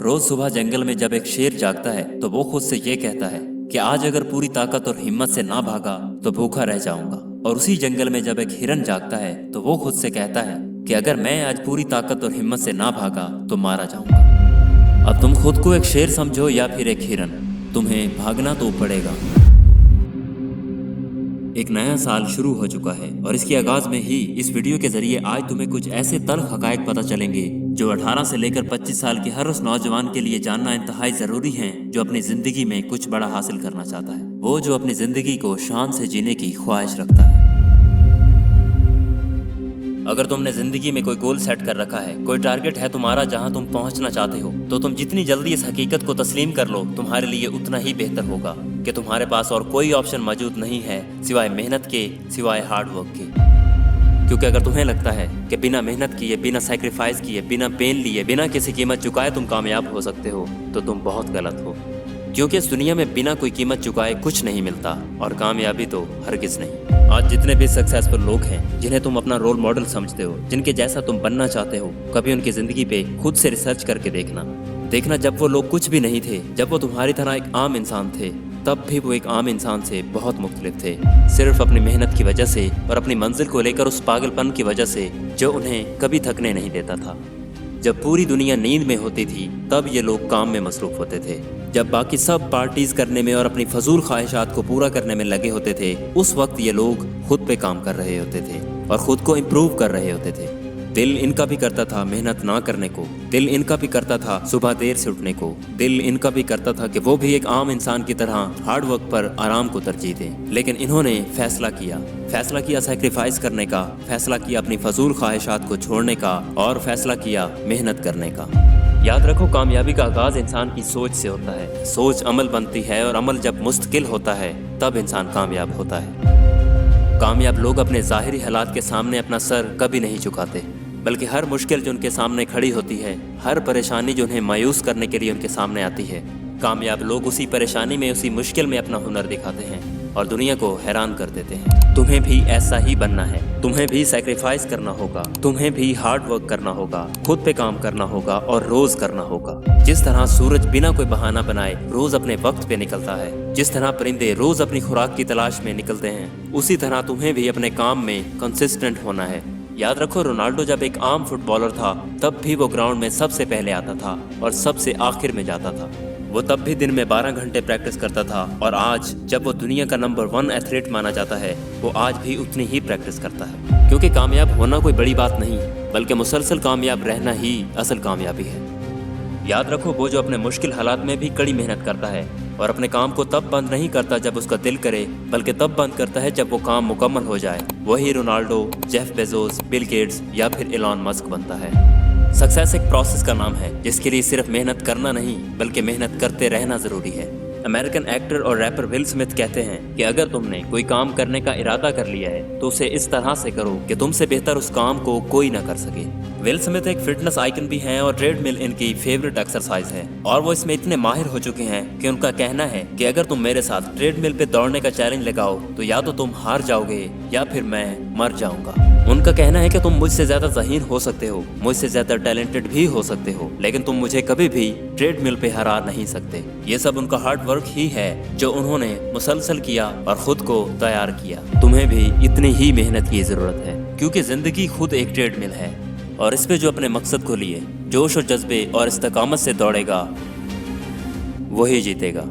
रोज सुबह जंगल में जब एक शेर जागता है तो वो खुद से ये कहता है कि आज अगर पूरी ताकत और हिम्मत से ना भागा तो भूखा रह जाऊंगा। और उसी जंगल में जब एक हिरन जागता है तो वो खुद से कहता है कि अगर मैं आज पूरी ताकत और हिम्मत से ना भागा तो मारा जाऊंगा। अब तुम खुद को एक शेर समझो या फिर एक हिरन, तुम्हें भागना तो पड़ेगा। एक नया साल शुरू हो चुका है और इसके आगाज में ही इस वीडियो के जरिए आज तुम्हें कुछ ऐसे तल्ख हकायक पता चलेंगे जो 18 से लेकर 25 साल के हर उस नौजवान के लिए जानना इंतहाई जरूरी है जो अपनी जिंदगी में कुछ बड़ा हासिल करना चाहता है, वो जो अपनी जिंदगी को शान से जीने की ख्वाहिश रखता है। अगर तुमने जिंदगी में कोई गोल सेट कर रखा है, कोई टारगेट है तुम्हारा जहां तुम पहुंचना चाहते हो, तो तुम जितनी जल्दी इस हकीकत को तस्लीम कर लो तुम्हारे लिए उतना ही बेहतर होगा कि तुम्हारे पास और कोई ऑप्शन मौजूद नहीं है सिवाय मेहनत के, सिवाय हार्ड वर्क के। क्योंकि अगर तुम्हें लगता है कि बिना मेहनत किए, बिना सैक्रिफाइस किए, बिना पेन लिए, बिना किसी कीमत चुकाए तुम कामयाब हो सकते हो तो तुम बहुत गलत हो। क्योंकि इस दुनिया में बिना कोई कीमत चुकाए कुछ नहीं मिलता और कामयाबी तो हरगिज नहीं। आज जितने भी सक्सेसफुल लोग हैं जिन्हें तुम अपना रोल मॉडल समझते हो, जिनके जैसा तुम बनना चाहते हो, कभी उनकी जिंदगी पे खुद से रिसर्च करके देखना जब वो लोग कुछ भी नहीं थे, जब वो तुम्हारी तरह एक आम इंसान थे, तब भी वो एक आम इंसान से बहुत मुख्तलिफ थे। सिर्फ अपनी मेहनत की वजह से और अपनी मंजिल को लेकर उस पागलपन की वजह से जो उन्हें कभी थकने नहीं देता था। जब पूरी दुनिया नींद में होती थी तब ये लोग काम में मसरूफ होते थे। जब बाकी सब पार्टीज करने में और अपनी फजूल ख्वाहिशात को पूरा करने में लगे होते थे, उस वक्त ये लोग खुद पे काम कर रहे होते थे और खुद को इम्प्रूव कर रहे होते थे। दिल इनका भी करता था मेहनत ना करने को, दिल इनका भी करता था सुबह देर से उठने को, दिल इनका भी करता था कि वो भी एक आम इंसान की तरह हार्ड वर्क पर आराम को तरजीह दें। लेकिन इन्होंने फैसला किया सैक्रिफाइस करने का, फैसला किया अपनी फजूल ख्वाहिशात को छोड़ने का और फैसला किया मेहनत करने का। याद रखो, कामयाबी का आगाज इंसान की सोच से होता है। सोच अमल बनती है और अमल जब मुस्तकिल होता है तब इंसान कामयाब होता है। कामयाब लोग अपने ज़ाहिरी हालात के सामने अपना सर कभी नहीं झुकाते, बल्कि हर मुश्किल जो उनके सामने खड़ी होती है, हर परेशानी जो उन्हें मायूस करने के लिए उनके सामने आती है, कामयाब लोग उसी परेशानी में, उसी मुश्किल में अपना हुनर दिखाते हैं और दुनिया को हैरान कर देते हैं। तुम्हें भी ऐसा ही बनना है, तुम्हें भी सैक्रिफाइस करना होगा, तुम्हें भी हार्ड वर्क करना होगा, खुद पे काम करना होगा और रोज करना होगा। जिस तरह सूरज बिना कोई बहाना बनाए रोज अपने वक्त पे निकलता है, जिस तरह परिंदे रोज अपनी खुराक की तलाश में निकलते हैं, उसी तरह तुम्हें भी अपने काम में कंसिस्टेंट होना है। याद रखो, रोनाल्डो जब एक आम फुटबॉलर था तब भी वो ग्राउंड में सबसे पहले आता था और सबसे आखिर में जाता था। वो तब भी दिन में 12 घंटे प्रैक्टिस करता था और आज जब वो दुनिया का नंबर 1 एथलीट माना जाता है, वो आज भी उतनी ही प्रैक्टिस करता है। क्योंकि कामयाब होना कोई बड़ी बात नहीं, बल्कि मुसलसल कामयाब रहना ही असल कामयाबी है। याद रखो, वो जो अपने मुश्किल हालात में भी कड़ी मेहनत करता है और अपने काम को तब बंद नहीं करता जब उसका दिल करे, बल्कि तब बंद करता है जब वो काम मुकम्मल हो जाए, वही Ronaldo, Jeff Bezos, Bill Gates या फिर एलन मस्क बनता है। सक्सेस एक प्रोसेस का नाम है जिसके लिए सिर्फ मेहनत करना नहीं बल्कि मेहनत करते रहना जरूरी है। अमेरिकन एक्टर और रैपर विल स्मिथ कहते हैं कि अगर तुमने कोई काम करने का इरादा कर लिया है तो उसे इस तरह से करो कि तुमसे बेहतर उस काम को कोई ना कर सके। विल स्मिथ एक फिटनेस आइकन भी हैं और ट्रेडमिल इनकी फेवरेट एक्सरसाइज है और वो इसमें इतने माहिर हो चुके हैं कि उनका कहना है कि अगर तुम मेरे साथ ट्रेडमिल पे दौड़ने का चैलेंज लगाओ तो या तो तुम हार जाओगे या फिर मैं मर जाऊंगा। उनका कहना है कि तुम मुझसे ज्यादा ज़हीन हो सकते हो, मुझसे ज्यादा टैलेंटेड भी हो सकते हो, लेकिन तुम मुझे कभी भी ट्रेडमिल पे हरा नहीं सकते। ये सब उनका हार्ड वर्क ही है जो उन्होंने मुसलसल किया और खुद को तैयार किया। तुम्हें भी इतनी ही मेहनत की जरूरत है क्योंकि जिंदगी खुद एक ट्रेडमिल है और इस पे जो अपने मकसद को लिए जोश और जज्बे और इस्तकामत से दौड़ेगा वही जीतेगा।